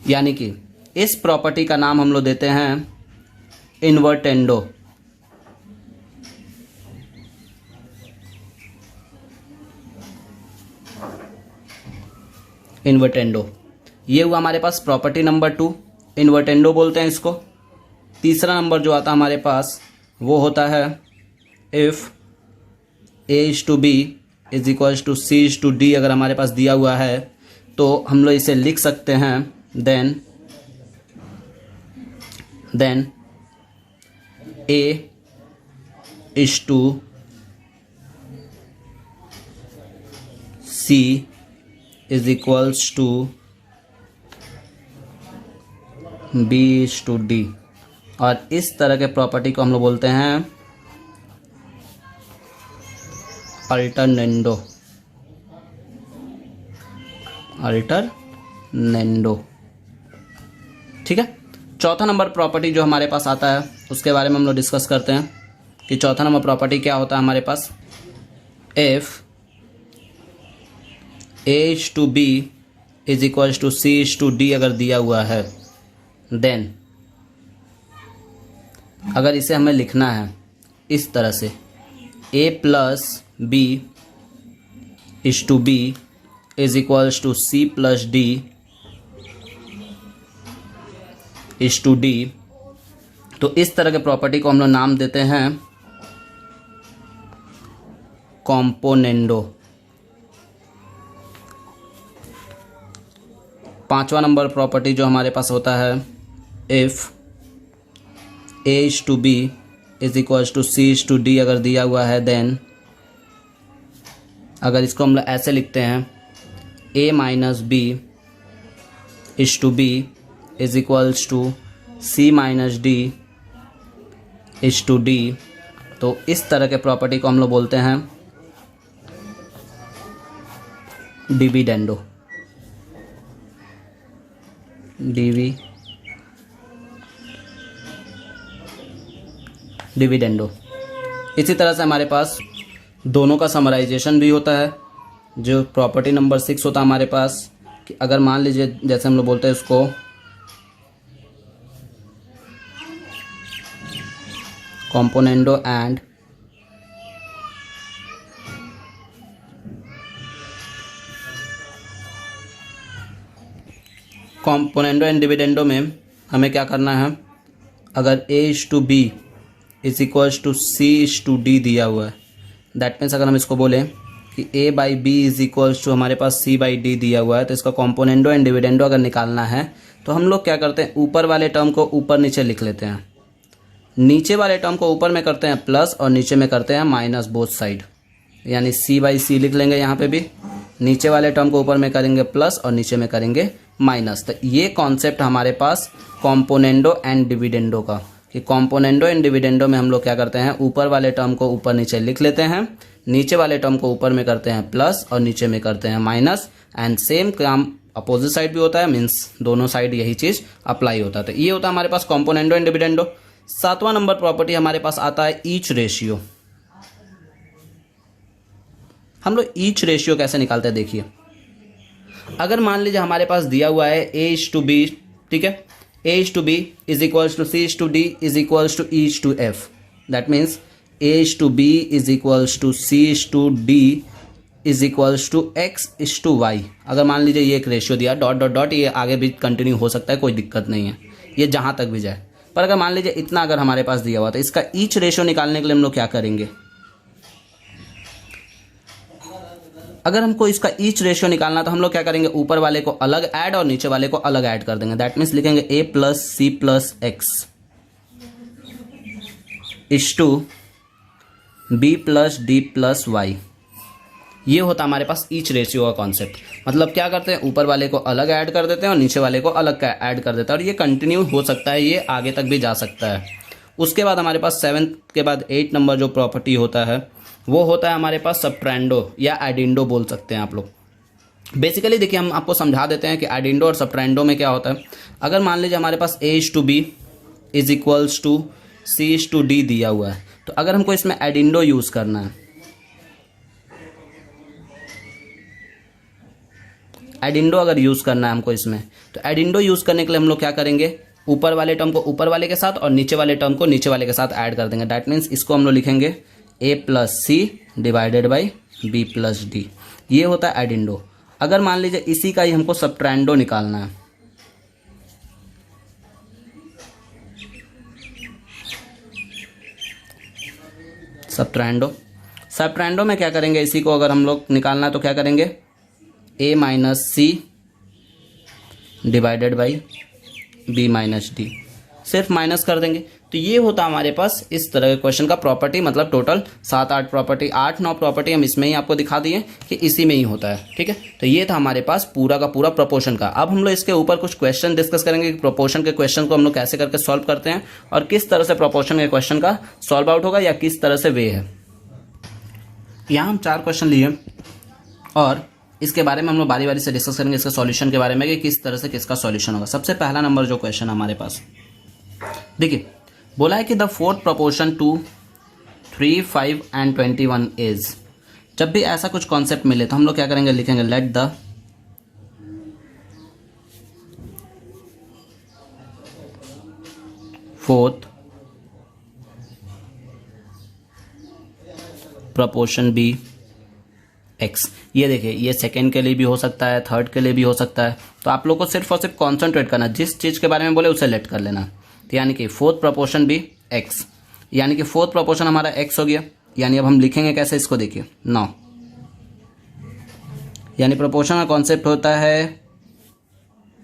यानी कि इस प्रॉपर्टी का नाम हम लोग देते हैं इन्वर्टेंडो। इन्वर्टेंडो ये हुआ हमारे पास प्रॉपर्टी नंबर 2, इन्वर्टेंडो बोलते हैं इसको। तीसरा नंबर जो आता है हमारे पास वो होता है if A:B is equals to C:D अगर हमारे पास दिया हुआ है तो हम लोग इसे लिख सकते हैं then A:C is equals to B:D, और इस तरह के प्रॉपर्टी को हम लोग बोलते हैं अल्टरनेंडो। ठीक है। चौथा नंबर प्रॉपर्टी जो हमारे पास आता है उसके बारे में हम लोग डिस्कस करते हैं कि चौथा नंबर प्रॉपर्टी क्या होता है हमारे पास। If A:B is equals to C:D अगर दिया हुआ है देन अगर इसे हमें लिखना है इस तरह से A+B is to B is equals to C+D is to D, तो इस तरह के प्रॉपर्टी को हम लोग नाम देते हैं कॉम्पोनेंडो। पांचवा नंबर प्रॉपर्टी जो हमारे पास होता है if A:B is equals to C:D अगर दिया हुआ है देन अगर इसको हम लोग ऐसे लिखते हैं A-B is to B is equals to C-D is to D, तो इस तरह के प्रॉपर्टी को हम लोग बोलते हैं डिविडेंडो। डिविडेंडो। इसी तरह से हमारे पास दोनों का समराइजेशन भी होता है। जो प्रॉपर्टी नंबर 6 होता है हमारे पास कि अगर मान लीजिए जैसे हम लोग बोलते हैं उसको कॉम्पोनेंडो एंड डिविडेंडो में हमें क्या करना है, अगर A:B is equals to C:D दिया हुआ है दैट मीन्स अगर हम इसको बोलें कि A/B इज इक्वल्स टू हमारे पास C/D दिया हुआ है तो इसका कॉम्पोनेंडो एंड डिविडेंडो अगर निकालना है तो हम लोग क्या करते हैं ऊपर वाले टर्म को ऊपर नीचे लिख लेते हैं, नीचे वाले टर्म को ऊपर में करते हैं प्लस और नीचे में करते हैं माइनस बोथ साइड, यानी C/C लिख लेंगे यहाँ पे भी, नीचे वाले टर्म को ऊपर में करेंगे प्लस और नीचे में करेंगे माइनस। तो ये कॉन्सेप्ट हमारे पास कॉम्पोनेंडो एंड डिविडेंडो का, कि कॉम्पोनेंडो एंड डिविडेंडो में हम लोग क्या करते हैं ऊपर वाले टर्म को ऊपर नीचे लिख लेते हैं, नीचे वाले टर्म को ऊपर में करते हैं प्लस और नीचे में करते हैं माइनस, एंड सेम काम अपोजिट साइड भी होता है, मीन्स दोनों साइड यही चीज़ अप्लाई होता है। तो ये होता है हमारे पास कॉम्पोनेंडो एंड डिविडेंडो। सातवां नंबर प्रॉपर्टी हमारे पास आता है ईच रेशियो। हम लोग ईच रेशियो कैसे निकालते हैं देखिए, अगर मान लीजिए हमारे पास दिया हुआ है A:B, ठीक है, A:B is equals to C:D is equals to E:F, that means A:B is equals to C:D is equals to X:Y। अगर मान लीजिए ये एक रेशियो दिया डॉट डॉट डॉट, ये आगे भी कंटिन्यू हो सकता है, कोई दिक्कत नहीं है, ये जहाँ तक भी जाए, पर अगर मान लीजिए इतना अगर हमारे पास दिया हुआ तो इसका ईच रेशियो निकालने के लिए हम लोग क्या करेंगे, अगर हमको इसका ईच रेशियो निकालना तो हम लोग क्या करेंगे ऊपर वाले को अलग ऐड और नीचे वाले को अलग ऐड कर देंगे, दैट मीन्स लिखेंगे A+C+X इज टू B+D+Y। ये होता हमारे पास ईच रेशियो का कॉन्सेप्ट। मतलब क्या करते हैं ऊपर वाले को अलग ऐड कर देते हैं और नीचे वाले को अलग ऐड कर देते हैं, और ये कंटिन्यू हो सकता है, ये आगे तक भी जा सकता है। उसके बाद हमारे पास 7 के बाद 8 नंबर जो प्रॉपर्टी होता है वो होता है हमारे पास सबट्रेंडो या एडिंडो बोल सकते हैं आप लोग। बेसिकली देखिए हम आपको समझा देते हैं कि एडिंडो और सबट्रेंडो में क्या होता है। अगर मान लीजिए हमारे पास A/B is equals to C/D दिया हुआ है, तो अगर हमको इसमें एडिंडो यूज़ करना है, एडिंडो अगर यूज़ करना है हमको इसमें, तो एडिंडो यूज़ करने के लिए हम लोग क्या करेंगे, ऊपर वाले टर्म को ऊपर वाले के साथ और नीचे वाले टर्म को नीचे वाले के साथ ऐड कर देंगे। दैट मीन्स इसको हम लोग लिखेंगे A+C डिवाइडेड बाई B+D। ये होता है एडिंडो। अगर मान लीजिए इसी का ही हमको सबट्रेंडो निकालना है, सबट्रेंडो में क्या करेंगे, इसी को अगर हम लोग निकालना है तो क्या करेंगे, A-C डिवाइडेड बाई B-D, सिर्फ माइनस कर देंगे। तो ये होता हमारे पास इस तरह के क्वेश्चन का प्रॉपर्टी, मतलब टोटल 7-8 प्रॉपर्टी, 8-9 प्रॉपर्टी हम इसमें ही आपको दिखा दिए कि इसी में ही होता है। ठीक है, तो ये था हमारे पास पूरा का पूरा प्रोपोर्शन का। अब हम लोग इसके ऊपर कुछ क्वेश्चन डिस्कस करेंगे कि प्रोपोर्शन के क्वेश्चन को हम लोग कैसे करके सॉल्व करते हैं और किस तरह से प्रोपोर्शन के क्वेश्चन का सॉल्व आउट होगा या किस तरह से वे है। यहाँ हम 4 क्वेश्चन लिए और इसके बारे में हम लोग बारी बारी से डिस्कस करेंगे, इसके सॉल्यूशन के बारे में कि किस तरह से किसका सॉल्यूशन होगा। सबसे पहला नंबर जो क्वेश्चन हमारे पास देखिए, बोला है कि the fourth proportion to 3, 5 and 21 is. जब भी ऐसा कुछ कॉन्सेप्ट मिले तो हम लोग क्या करेंगे, लिखेंगे let the fourth proportion be x. ये देखिए, ये सेकेंड के लिए भी हो सकता है, थर्ड के लिए भी हो सकता है। तो आप लोग को सिर्फ और सिर्फ कॉन्सेंट्रेट करना, जिस चीज़ के बारे में बोले उसे लेट कर लेना। तो यानी कि फोर्थ प्रोपोर्शन भी एक्स, यानी कि फोर्थ प्रोपोर्शन हमारा एक्स हो गया। यानी अब हम लिखेंगे कैसे इसको, देखिए 9, यानी प्रोपोर्शन का कॉन्सेप्ट होता है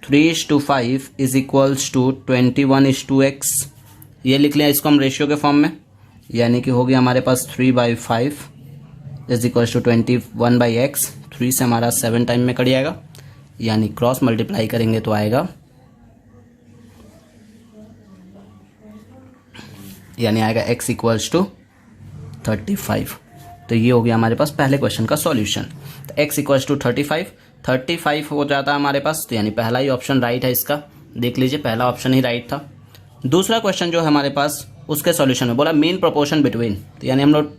3:5 इज इक्वल्स टू 21:x। ये लिख लिया इसको हम रेशियो के फॉर्म में, यानी कि हो गया हमारे पास 3/5 इज इक्वल्स टू 21/x। 3 से हमारा 7 टाइम में कट जाएगा, यानी क्रॉस मल्टीप्लाई करेंगे तो आएगा, यानी आएगा x इक्वल्स टू 35। तो ये हो गया हमारे पास पहले क्वेश्चन का सॉल्यूशन। तो x इक्वल्स टू 35 हो जाता है हमारे पास। तो यानी पहला ही ऑप्शन राइट है इसका, देख लीजिए पहला ऑप्शन ही राइट था। दूसरा क्वेश्चन जो है हमारे पास, उसके सॉल्यूशन में बोला मीन प्रोपोर्शन बिटवीन। तो यानी हम लोग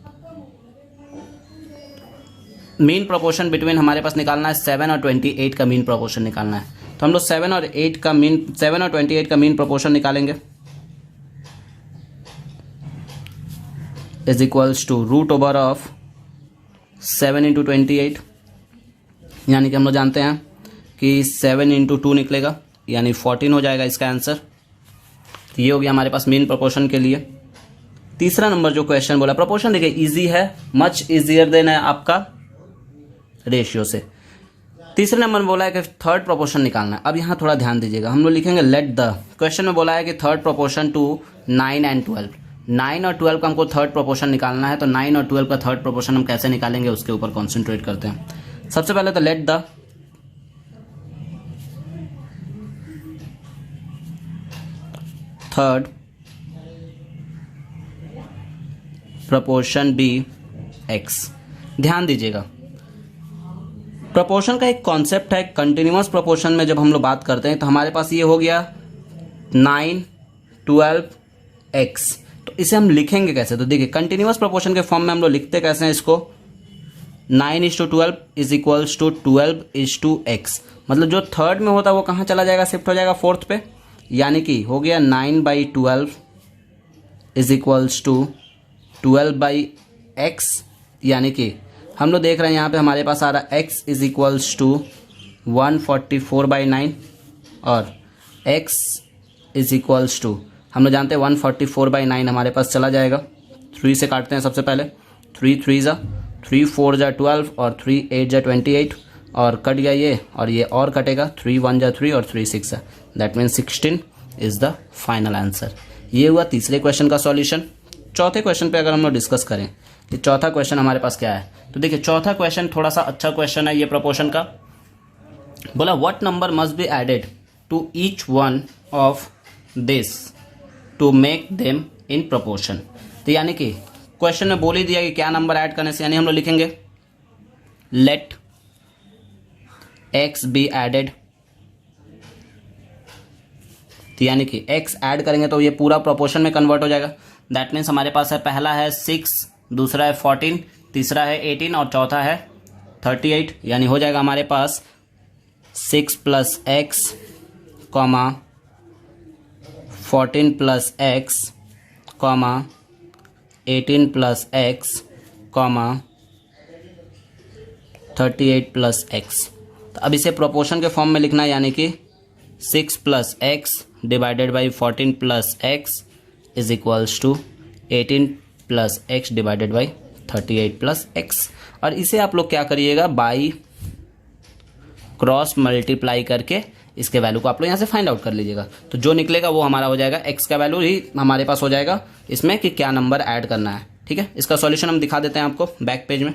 मीन प्रोपोर्शन बिटवीन हमारे पास निकालना है 7 और 28 का मीन प्रोपोर्शन निकालना है। तो हम लोग 7 और 28 का मीन प्रोपोर्शन निकालेंगे, is equals to root over of 7 × 28। यानी कि हम लोग जानते हैं कि 7 × 2 निकलेगा, यानी 14 हो जाएगा इसका आंसर। तो ये हो गया हमारे पास मीन प्रोपोर्शन के लिए। तीसरा नंबर जो क्वेश्चन बोला, प्रोपोर्शन देखिए इजी है, मच इजियर देन है आपका रेशियो से। तीसरे नंबर में बोला है कि थर्ड प्रोपोर्शन निकालना है। अब यहाँ थोड़ा ध्यान दीजिएगा, हम लोग लिखेंगे लेट द, क्वेश्चन में बोला है कि थर्ड प्रोपोर्शन टू 9 एंड 12। 9 और 12 का हमको थर्ड प्रोपोर्शन निकालना है। तो 9 और 12 का थर्ड प्रोपोर्शन हम कैसे निकालेंगे उसके ऊपर कॉन्सेंट्रेट करते हैं। सबसे पहले तो let the third proportion be x. ध्यान दीजिएगा, प्रोपोर्शन का एक कॉन्सेप्ट है, कंटिन्यूअस प्रोपोर्शन में जब हम लोग बात करते हैं तो हमारे पास ये हो गया 9, 12 x। तो इसे हम लिखेंगे कैसे, तो देखिए कंटिन्यूअस प्रोपोर्शन के फॉर्म में हम लोग लिखते कैसे हैं इसको, 9:12 इज इक्वल्स टू 12:x। मतलब जो थर्ड में होता है वो कहाँ चला जाएगा, शिफ्ट हो जाएगा फोर्थ पे। यानी कि हो गया 9/12 इज इक्वल्स टू 12/x। यानी कि हम लोग देख रहे हैं यहाँ पे हमारे पास आ रहा है x इज इक्वल्स टू 144/9 और x इज इक्वल्स टू, हम लोग जानते हैं 144/9 हमारे पास चला जाएगा। 3 से काटते हैं सबसे पहले, 3 3 जा 3 4 जा 12 और 3 8 जा 28 और कट गया ये और ये और कटेगा, 3 1 जा 3 और 3 6 जा, that means 16 is the final answer. ये हुआ तीसरे क्वेश्चन का सॉल्यूशन। चौथे क्वेश्चन पे अगर हम लोग डिस्कस करें कि चौथा क्वेश्चन हमारे पास क्या है, तो देखिए चौथा क्वेश्चन थोड़ा सा अच्छा क्वेश्चन है ये प्रोपोर्शन का। बोला what number must be added to each one of this to make them in proportion. तो यानी कि क्वेश्चन में बोल ही दिया कि क्या नंबर ऐड करने से, यानी हम लोग लिखेंगे लेट एक्स बी एडेड, तो यानी कि x ऐड करेंगे तो ये पूरा प्रोपोर्शन में कन्वर्ट हो जाएगा। दैट मीन्स हमारे पास है, पहला है 6, दूसरा है 14, तीसरा है 18 और चौथा है 38, यानी हो जाएगा हमारे पास 6 + x, 14 + x, 18 + x, 38 + x। तो अब इसे प्रोपोर्शन के फॉर्म में लिखना है, यानी कि 6 + x divided by 14 + x is equals to 18 + x divided by 38 + x। और इसे आप लोग क्या करिएगा, बाई क्रॉस मल्टीप्लाई करके इसके वैल्यू को आप लोग यहाँ से फाइंड आउट कर लीजिएगा। तो जो निकलेगा वो हमारा हो जाएगा, x का वैल्यू ही हमारे पास हो जाएगा इसमें कि क्या नंबर ऐड करना है। ठीक है, इसका सॉल्यूशन हम दिखा देते हैं आपको बैक पेज में।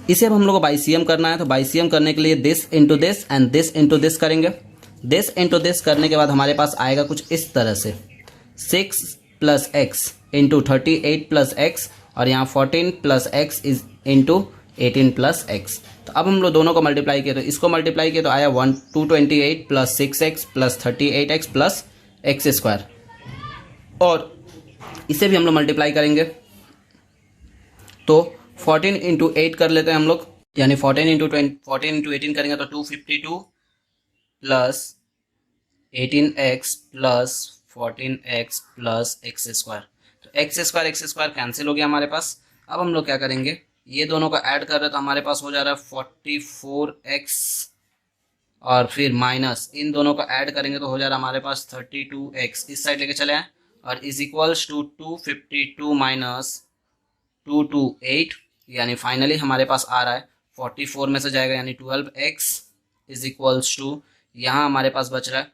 इसे अब हम लोग को बाईसीएम करना है, तो बाईसीएम करने के लिए this into this and this into this करेंगे। दिस इंटू दिस करने के बाद हमारे पास आएगा कुछ इस तरह से, 6 + x इंटू 38 + x, और यहाँ 14 + x इज इंटू 18 + x। तो अब हम लोग दोनों को मल्टीप्लाई किए, तो इसको मल्टीप्लाई किए तो आया 228 + 6x + 38x + x², और इसे भी हम लोग मल्टीप्लाई करेंगे तो 14 × 8 कर लेते हैं हम लोग, यानी 14 × 18 करेंगे तो 252 + 18x + 14x + x²। तो x² कैंसिल हो गया हमारे पास। अब हम लोग क्या करेंगे, ये दोनों को ऐड कर रहे तो हमारे पास हो जा रहा है 44x, और फिर माइनस इन दोनों को ऐड करेंगे तो हो जा रहा है हमारे पास 32x, इस साइड लेके चले आए, और इज इक्वल्स टू 252 - 228, यानी फाइनली हमारे पास आ रहा है 44 में से जाएगा, यानी 12x इज इक्वल्स टू, यहाँ हमारे पास बच रहा है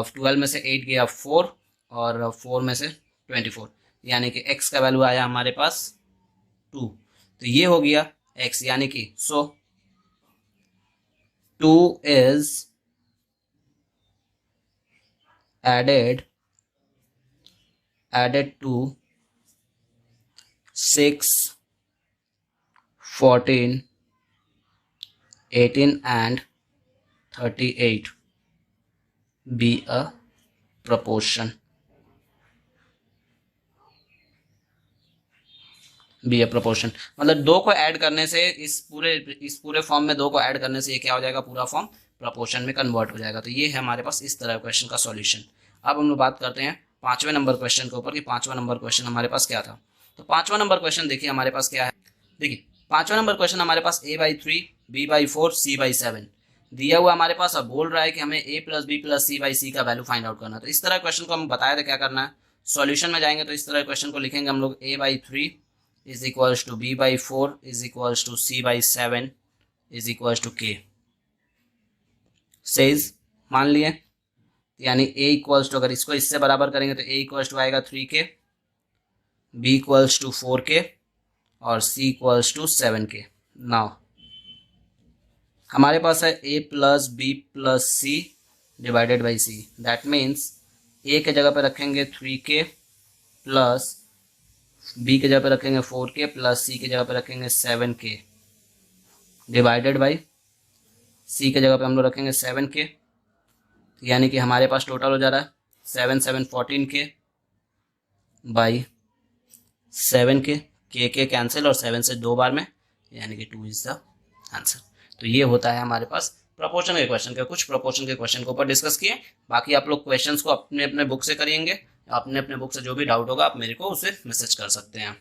12 में से 8 गया 4, और 4 में से 24, यानी कि x का वैल्यू आया हमारे पास 2। तो ये हो गया x, यानी कि सो 2 is added to 6, 14, 18 and 38 be a proportion, मतलब दो को ऐड करने से इस पूरे फॉर्म में दो को ऐड करने से ये क्या हो जाएगा, पूरा फॉर्म प्रपोर्शन में कन्वर्ट हो जाएगा। तो ये है हमारे पास इस तरह क्वेश्चन का सॉल्यूशन। अब हम लोग बात करते हैं 5वें नंबर क्वेश्चन के ऊपर कि 5वां नंबर क्वेश्चन हमारे पास क्या था। तो 5वां नंबर क्वेश्चन देखिए हमारे पास क्या है। देखिए 5वां नंबर क्वेश्चन हमारे पास a/3, b/4, c/7 दिया हुआ हमारे पास, अब बोल रहा है कि हमें a + b + c/c का वैल्यू फाइंड आउट करना है। तो इस तरह क्वेश्चन को हम बताया था क्या करना है, सॉल्यूशन में जाएंगे तो इस तरह क्वेश्चन को लिखेंगे हम लोग, a/3 is equals to b/4 is equals to c/7 is equals to k। सेज मान लिए, यानी a इक्वल्स टू, अगर इसको इससे बराबर करेंगे तो a इक्वल्स टू आएगा 3k, b equals to 4k और c equals to 7k। Now हमारे पास है a + b + c divided by c, that means a के जगह पे रखेंगे 3k प्लस b के जगह पे रखेंगे 4k प्लस c के जगह पे रखेंगे 7k डिवाइडेड बाई c के जगह पे हम लोग रखेंगे 7k, यानी कि हमारे पास टोटल हो जा रहा है 7 7 14k by 7k, k cancel और 7 से 2 बार में, यानी कि 2 इज द आंसर। तो ये होता है हमारे पास प्रोपोर्शन के क्वेश्चन के, कुछ प्रोपोर्शन के क्वेश्चन के ऊपर डिस्कस किए। बाकी आप लोग क्वेश्चंस को अपने अपने बुक से करेंगे, अपने अपने बुक से जो भी डाउट होगा आप मेरे को उसे मैसेज कर सकते हैं।